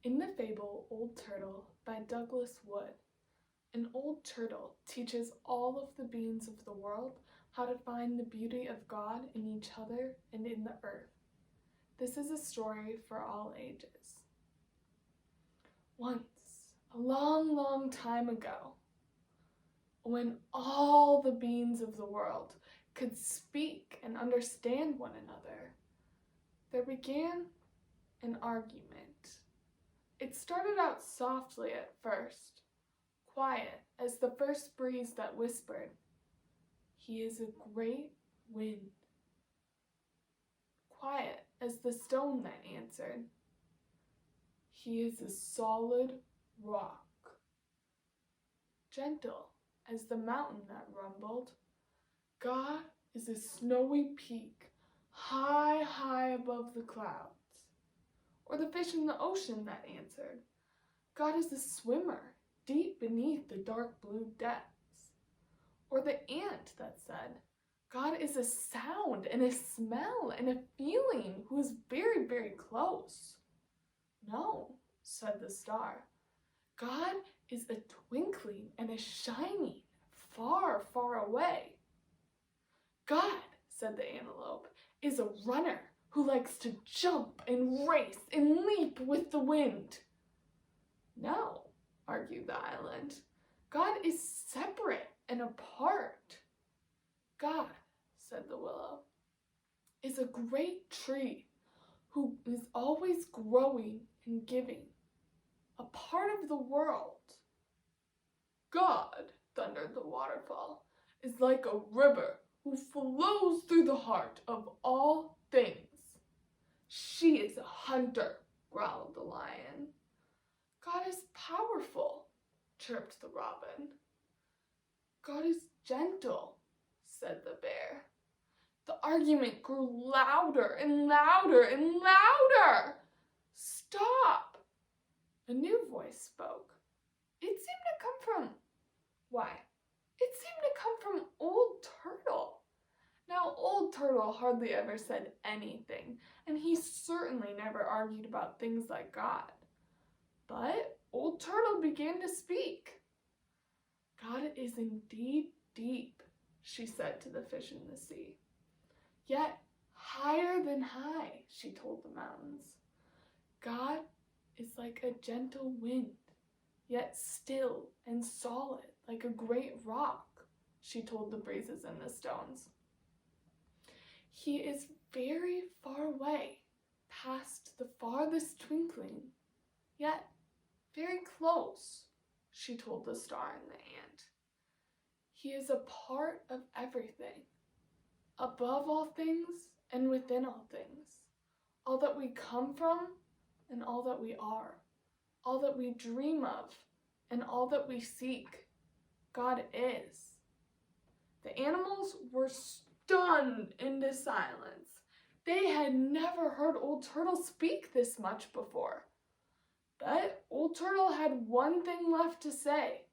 In the fable Old Turtle by Douglas Wood, an old turtle teaches all of the beings of the world how to find the beauty of God in each other and in the earth. This is a story for all ages. Once, a long, long time ago, when all the beings of the world could speak and understand one another, there began an argument. It started out softly at first, quiet as the first breeze that whispered, "He is a great wind." Quiet as the stone that answered, "He is a solid rock." Gentle as the mountain that rumbled, "God is a snowy peak, high, high above the clouds." Or the fish in the ocean that answered, "God is a swimmer, deep beneath the dark blue depths." Or the ant that said, "God is a sound and a smell and a feeling who is very, very close." "No," said the star, "God is a twinkling and a shining far, far away." "God," said the antelope, "is a runner who likes to jump and race and leap with the wind." "No," argued the island, "God is separate and apart." "God," said the willow, "is a great tree who is always growing and giving, a part of the world." "God," thundered the waterfall, "is like a river who flows through the heart of all things." "She is a hunter," growled the lion. "God is powerful," chirped the robin. "God is gentle," said the bear. The argument grew louder and louder and louder. "Stop!" A new voice spoke. It seemed to come from Old Turtle. Now, Old Turtle hardly ever said anything, and he certainly never argued about things like God. But Old Turtle began to speak. "God is indeed deep," she said to the fish in the sea. "Yet higher than high," she told the mountains. "God is like a gentle wind, yet still and solid like a great rock," she told the breezes and the stones. "He is very far away, past the farthest twinkling, yet very close," she told the star and the ant. "He is a part of everything, above all things and within all things, all that we come from and all that we are, all that we dream of and all that we seek. God is." The animals were stunned into silence. They had never heard Old Turtle speak this much before. But Old Turtle had one thing left to say.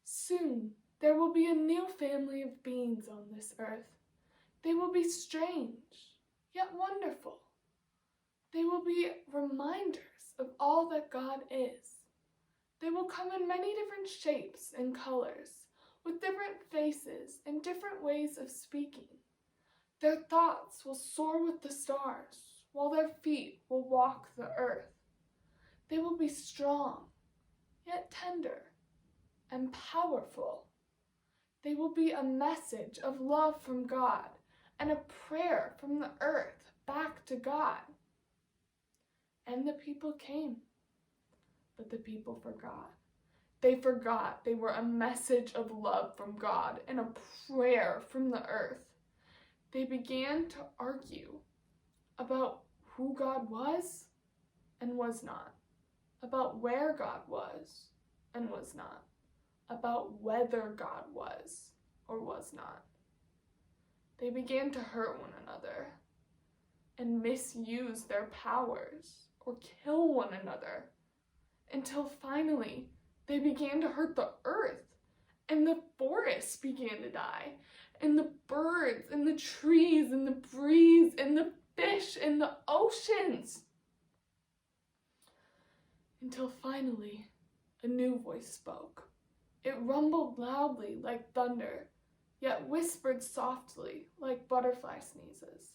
"Soon there will be a new family of beings on this earth. They will be strange, yet wonderful. They will be reminders of all that God is. They will come in many different shapes and colors, with different faces and different ways of speaking. Their thoughts will soar with the stars, while their feet will walk the earth. They will be strong, yet tender, and powerful. They will be a message of love from God and a prayer from the earth back to God." And the people came, but the people forgot. They forgot they were a message of love from God and a prayer from the earth. They began to argue about who God was and was not, about where God was and was not, about whether God was or was not. They began to hurt one another and misuse their powers or kill one another, until finally they began to hurt the earth, and the forests began to die, and the birds and the trees and the breeze and the fish and the oceans. until finally a new voice spoke. It rumbled loudly like thunder, yet whispered softly like butterfly sneezes.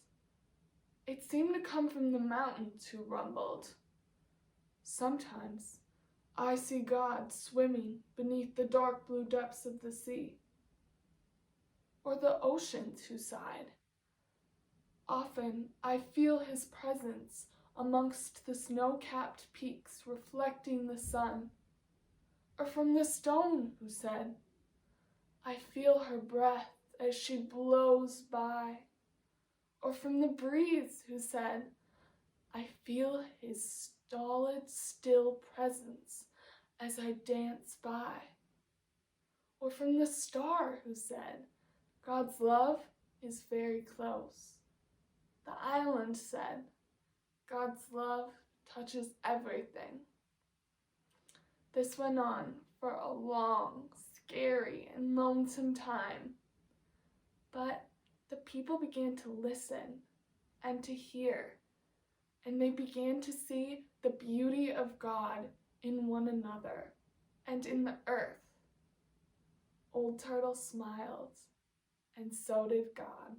It seemed to come from the mountains who rumbled. Sometimes I see God swimming beneath the dark blue depths of the sea, or the oceans who sighed. Often I feel his presence amongst the snow-capped peaks reflecting the sun, or from the stone who said, I feel her breath as she blows by, or from the breeze who said, I feel his stolid, still presence as I dance by, or from the star who said, God's love is very close. The island said, God's love touches everything. This went on for a long, scary, and lonesome time. But the people began to listen and to hear, and they began to see the beauty of God in one another and in the earth. Old Turtle smiled, and so did God.